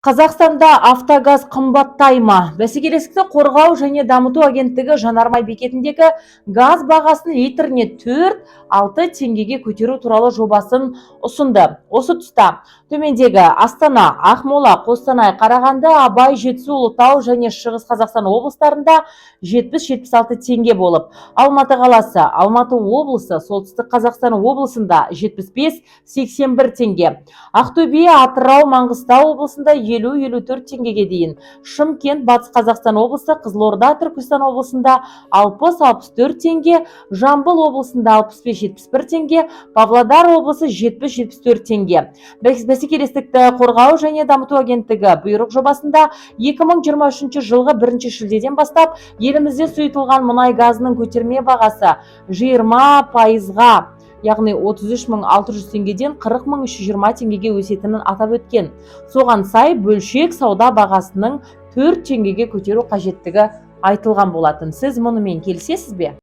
Қазақстанда автогаз қымбаттай ма? Бәсекелестікті қорғау және дамыту агенттігі Жанармай бекетіндегі газ бағасын литріне 4-6 теңгеге көтеру туралы жобасын ұсынды. Осы тұста төмендегі Астана, Ақмола, Қостанай, Қарағанды, Абай, Жетісу, Ұлытау және Шығыс Қазақстан облыстарында 70-76 теңге болып, Алматы қаласы, Алматы облысы, Солтүстік Қазақстан облысында 75-81 теңге, Ақтөбе, Атырау, Маңғыстау облысында 50-54 теңгеге дейін, Шымкент, Батыс Қазақстан облысы, Қызылорда, Түркістан облысында 60-64 теңге, Жамбыл облысында 65-71 теңге, Павлодар облысы 70-74 теңге. Бәсекелестікті қорғау және дамыту агенттігі бұйрық жобасында 2023 жылғы 1 шілдеден бастап елімізде сұйытылған мұнай газының көтерме бағасы 20%-ға, яғни 33.600 теңгеден 40.320 теңгеге өсетінін атап өткен. Соған сай бөлшек сауда бағасының 4 теңгеге көтеру қажеттігі айтылған болатын. Сіз мұнымен келісесіз бе?